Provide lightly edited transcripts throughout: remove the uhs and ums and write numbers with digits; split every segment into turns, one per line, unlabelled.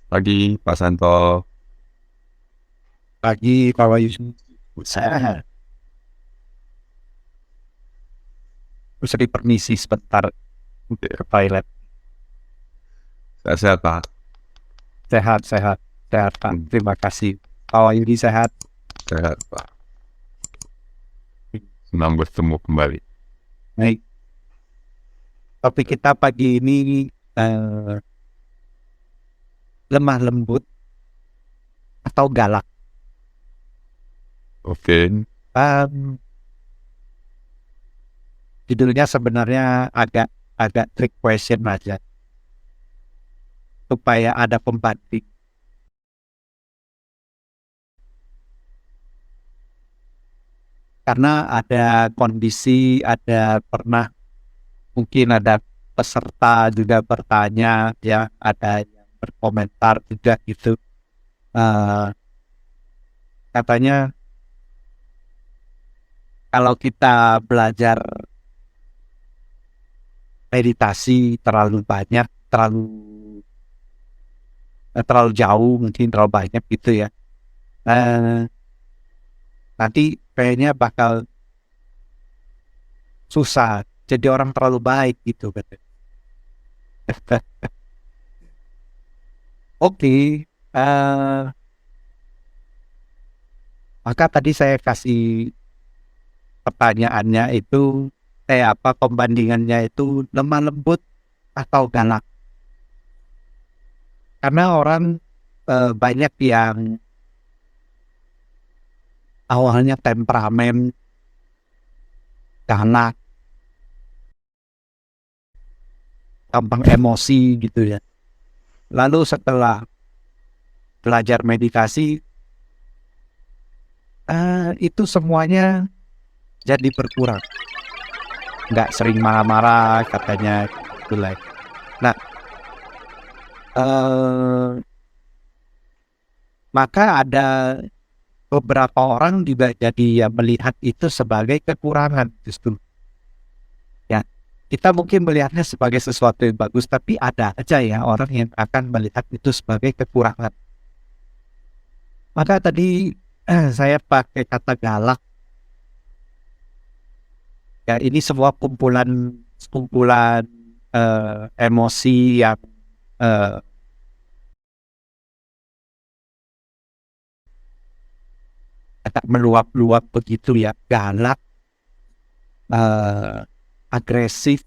Pagi, Pak Santo.
Pagi, Pak Wayu. Saya bisa dipermisi sebentar ke toilet.
Sehat-sehat, Pak.
Sehat, sehat, sehat, Pak.
Hmm,
Terima kasih. Pak Wayu sehat.
Sehat, Pak. Senang bertemu kembali.
Baik. Topik kita pagi ini eh, lemah lembut atau galak.
Oke.
Um, Judulnya sebenarnya agak agak trick question aja supaya ada pembanding. Karena ada kondisi, ada pernah mungkin ada peserta juga bertanya, ya, ada yang berkomentar juga gitu. Eh, Katanya kalau kita belajar meditasi terlalu banyak, terlalu jauh, mungkin terlalu banyak gitu ya. Eh, Nanti kayaknya bakal susah jadi orang terlalu baik gitu, katanya. Oke, maka tadi saya kasih pertanyaannya itu, apa pembandingannya itu lemah lembut atau galak? Karena orang banyak yang awalnya temperamen, galak, gampang emosi gitu ya. Lalu setelah belajar meditasi, itu semuanya jadi berkurang. Nggak sering marah-marah katanya gitu lah. Nah, eh, maka ada beberapa orang juga jadi ya melihat itu sebagai kekurangan justru. Ya, kita mungkin melihatnya sebagai sesuatu yang bagus, tapi ada aja ya orang yang akan melihat itu sebagai kekurangan. Maka tadi saya pakai kata galak. Ya, ini semua kumpulan kumpulan emosi yang eh, agak meluap-luap begitu ya, galak, eh, agresif,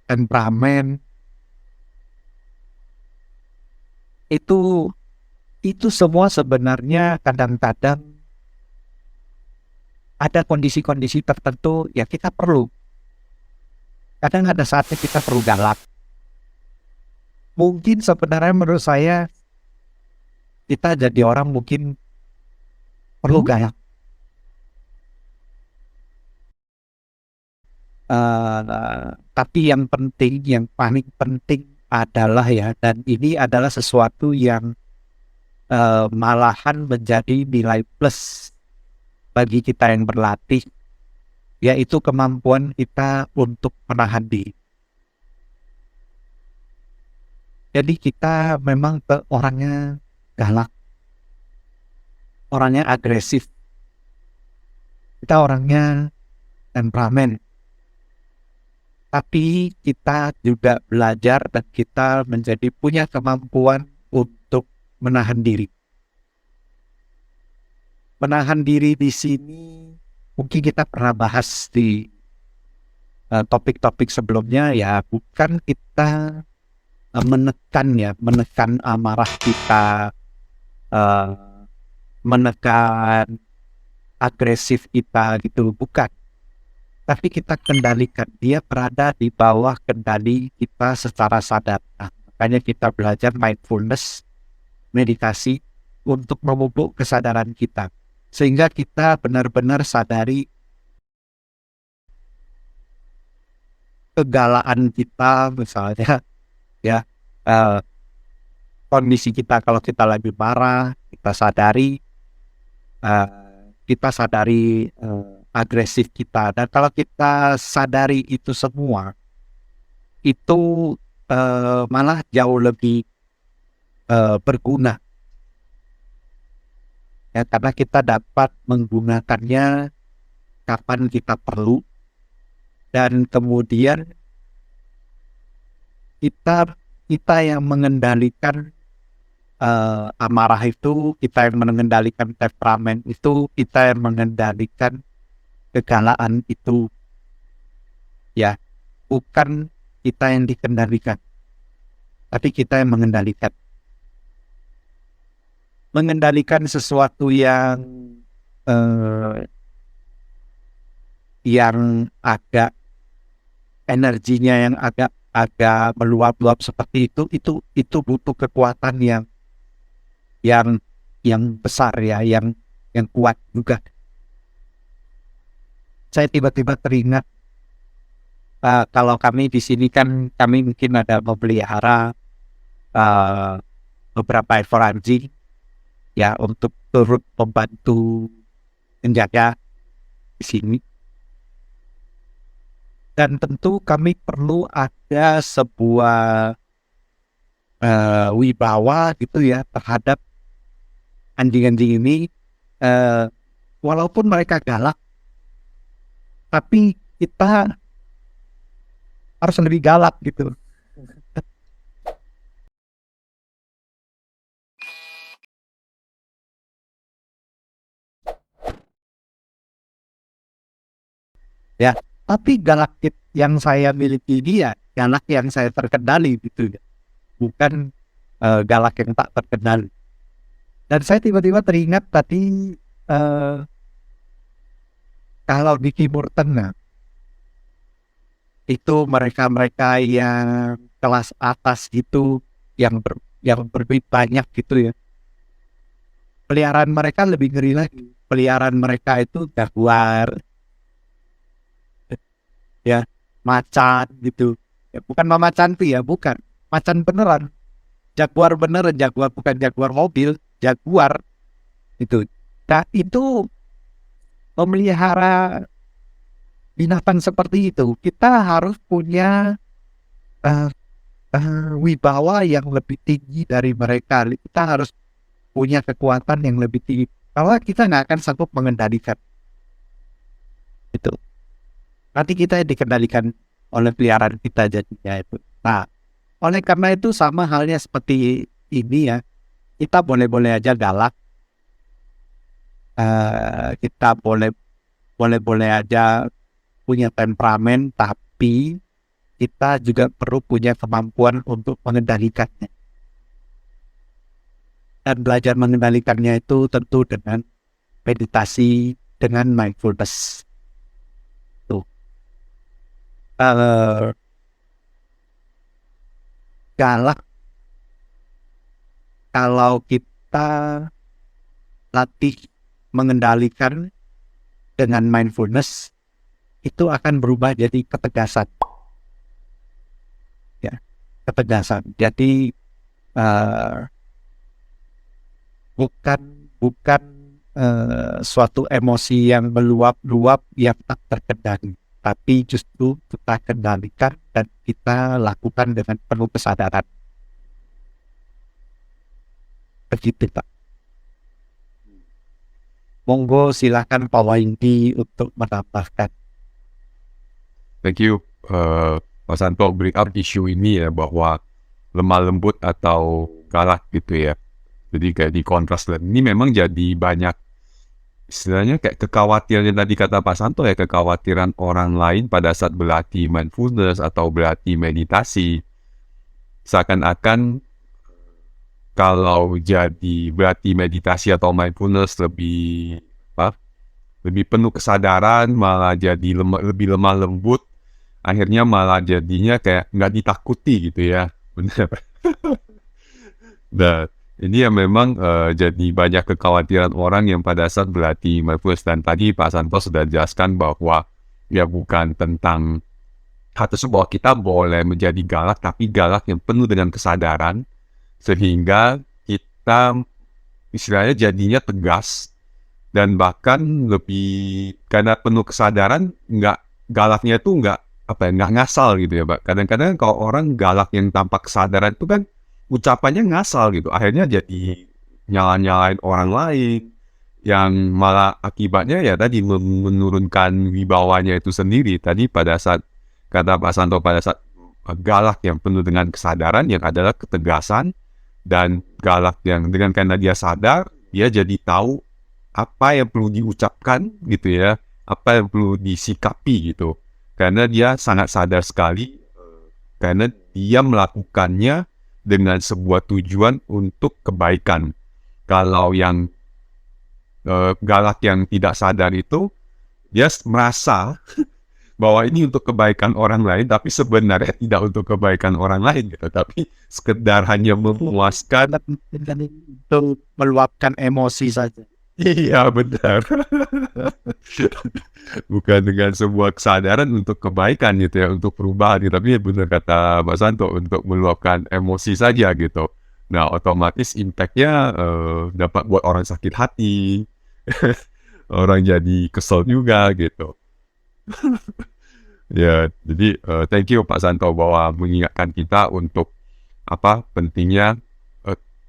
temperamen, itu itu semua sebenarnya kadang-kadang ada kondisi-kondisi tertentu ya kita perlu. Kadang ada saatnya kita perlu galak. Mungkin sebenarnya menurut saya kita jadi orang mungkin perlu galak. Tapi yang penting, yang paling penting adalah ya, dan ini adalah sesuatu yang malahan menjadi nilai plus bagi kita yang berlatih, yaitu kemampuan kita untuk menahan diri. Jadi kita memang orangnya galak, orangnya agresif, kita orangnya temperamen. Tapi kita juga belajar dan kita menjadi punya kemampuan untuk menahan diri. Menahan diri di sini mungkin kita pernah bahas di topik-topik sebelumnya ya, bukan kita menekan amarah kita, eh, menekan agresif kita gitu, bukan. Tapi kita kendalikan, dia berada di bawah kendali kita secara sadar. Nah, makanya kita belajar mindfulness, meditasi untuk memupuk kesadaran kita. Sehingga kita benar-benar sadari kegalaan kita misalnya, ya, eh, kondisi kita kalau kita lagi marah, eh, kita sadari agresif kita. Dan kalau kita sadari itu semua, itu malah jauh lebih berguna ya, karena kita dapat menggunakannya kapan kita perlu, dan kemudian kita yang mengendalikan amarah itu, kita yang mengendalikan temperamen itu, kita yang mengendalikan kegalaan itu, ya, bukan kita yang dikendalikan, tapi kita yang mengendalikan sesuatu yang agak energinya yang agak meluap-luap seperti itu butuh kekuatan yang besar ya, yang kuat juga. Saya tiba-tiba teringat kalau kami di sini kan kami mungkin ada memelihara beberapa ekor anjing ya, untuk turut membantu menjaga di sini. Dan tentu kami perlu ada sebuah wibawa gitu ya terhadap anjing-anjing ini, walaupun mereka galak, tapi kita harus lebih galak gitu. Ya, tapi galak yang saya miliki dia galak yang saya terkendali gitu ya, bukan galak yang tak terkendali. Dan saya tiba-tiba teringat tadi kalau di Timur Tengah itu mereka yang kelas atas gitu, yang berduit banyak gitu ya, peliharaan mereka lebih ngeri lagi. Peliharaan mereka itu jaguar ya, macan gitu ya, bukan mama cantik ya, bukan macan beneran, jaguar beneran, jaguar bukan jaguar mobil, jaguar itu. Nah, itu memelihara binatang seperti itu kita harus punya wibawa yang lebih tinggi dari mereka. Kita harus punya kekuatan yang lebih tinggi, kalau kita nggak akan sanggup mengendalikan itu. Nanti kita dikendalikan oleh peliharaan kita jadinya itu. Nah, oleh karena itu sama halnya seperti ini ya, kita boleh-boleh aja galak, kita boleh aja punya temperamen, tapi kita juga perlu punya kemampuan untuk mengendalikannya. Dan belajar mengendalikannya itu tentu dengan meditasi, dengan mindfulness. Galak, kalau kita latih mengendalikan dengan mindfulness, itu akan berubah jadi ketegasan ya, ketegasan. Jadi bukan suatu emosi yang meluap-luap yang tak terkendali, tapi justru kita kendalikan dan kita lakukan dengan penuh kesadaran. Begitu Pak. Monggo silakan Pak Waingki untuk menambahkan.
Thank you, Mas Anto, bring up isu ini ya, bahwa lemah lembut atau galak gitu ya. Jadi kayak di kontras, dan ini memang jadi banyak istilahnya kayak kekhawatiran yang tadi kata Pak Santo ya, kekhawatiran orang lain pada saat berlatih mindfulness atau berlatih meditasi. Seakan-akan kalau jadi berlatih meditasi atau mindfulness lebih penuh kesadaran, malah jadi lebih lemah lembut, akhirnya malah jadinya kayak nggak ditakuti gitu ya. Benar. Dan ini yang memang jadi banyak kekhawatiran orang yang pada saat berlatih mindfulness. Dan tadi Pak Santo sudah jelaskan bahwa ya bukan tentang harus bahwa kita boleh menjadi galak, tapi galak yang penuh dengan kesadaran, sehingga kita istilahnya jadinya tegas, dan bahkan lebih karena penuh kesadaran, galaknya itu nggak ngasal gitu ya Pak. Kadang-kadang kalau orang galak yang tanpa kesadaran itu kan ucapannya ngasal gitu. Akhirnya jadi nyalain orang lain, yang malah akibatnya ya tadi menurunkan wibawanya itu sendiri. Tadi pada saat kata Pak Santo, pada saat galak yang penuh dengan kesadaran yang adalah ketegasan, dan galak yang dengan karena dia sadar, dia jadi tahu apa yang perlu diucapkan gitu ya, apa yang perlu disikapi gitu. Karena dia sangat sadar sekali, karena dia melakukannya dengan sebuah tujuan untuk kebaikan. Kalau yang galak yang tidak sadar itu, dia merasa bahwa ini untuk kebaikan orang lain, tapi sebenarnya tidak untuk kebaikan orang lain gitu, tapi sekedar hanya memuaskan.
Untuk meluapkan emosi saja.
Iya benar. Bukan dengan sebuah kesadaran untuk kebaikan gitu ya, untuk perubahan gitu. Tapi benar kata Mas Santo, untuk meluapkan emosi saja gitu. Nah otomatis impact-nya dapat buat orang sakit hati, orang jadi kesel juga gitu. Ya, jadi thank you Pak Santo bahwa mengingatkan kita untuk apa pentingnya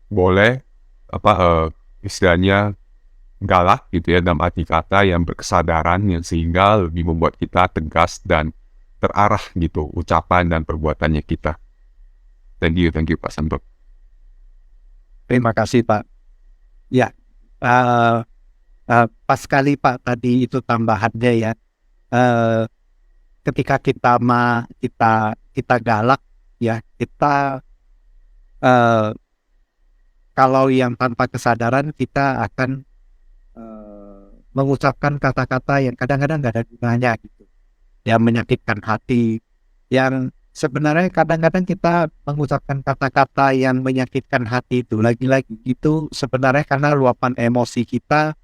boleh apa istilahnya galak gitu ya, dalam arti kata yang berkesadaran, yang sehingga lebih membuat kita tegas dan terarah gitu ucapan dan perbuatannya kita. Thank you Pak Santo.
Terima kasih Pak. Ya, pas sekali Pak tadi itu tambahannya ya. Ketika kita galak ya, kita kalau yang tanpa kesadaran kita akan mengucapkan kata-kata yang kadang-kadang nggak ada gunanya gitu, yang menyakitkan hati. Yang sebenarnya kadang-kadang kita mengucapkan kata-kata yang menyakitkan hati itu lagi-lagi itu sebenarnya karena luapan emosi kita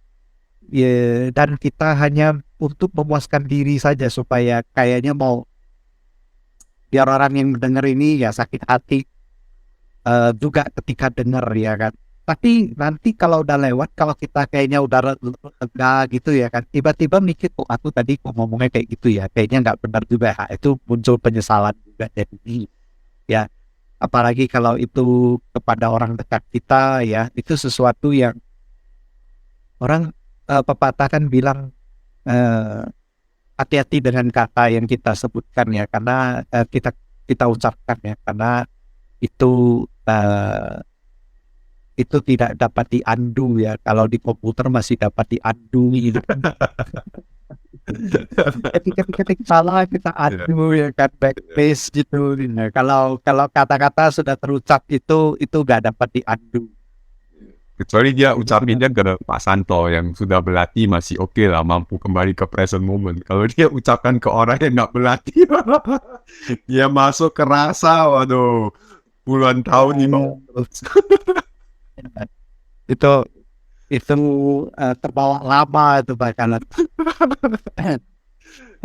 ya, dan kita hanya untuk memuaskan diri saja supaya kayaknya mau biar orang yang mendengar ini ya sakit hati juga ketika dengar ya kan. Tapi nanti kalau udah lewat, kalau kita kayaknya udah lega gitu ya kan, tiba-tiba mikir, oh aku tadi kok ngomongnya kayak gitu ya, kayaknya nggak benar juga ya. Itu muncul penyesalan juga jadi ya. Apalagi kalau itu kepada orang dekat kita ya, itu sesuatu yang orang pepatah kan bilang hati-hati dengan kata yang kita sebutkan ya, karena kita ucapkan ya, karena itu tidak dapat di-undo ya. Kalau di komputer masih dapat di-undo gitu. Ketika salah kita undo ya kan, backspace gitu. Nah, kalau kata-kata sudah terucap itu nggak dapat di-undo.
Kecuali dia ucapinnya ke Pak Santo yang sudah berlatih, masih oke lah, mampu kembali ke present moment. Kalau dia ucapkan ke orang yang nggak berlatih, dia masuk ke rasa, waduh, puluhan tahun di bawah.
itu terbawa lama itu bahkan.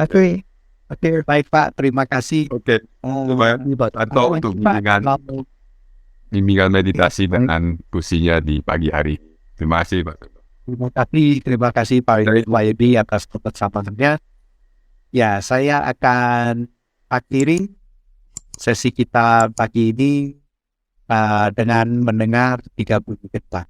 Oke, baik Pak, terima kasih.
Oke, atau untuk bimbingan meditasi dengan pusinya di pagi hari. Terima kasih Pak.
Terima kasih Pak YB atas kebersamaannya. Ya, saya akan akhiri sesi kita pagi ini dengan mendengar 3 bunyi getah.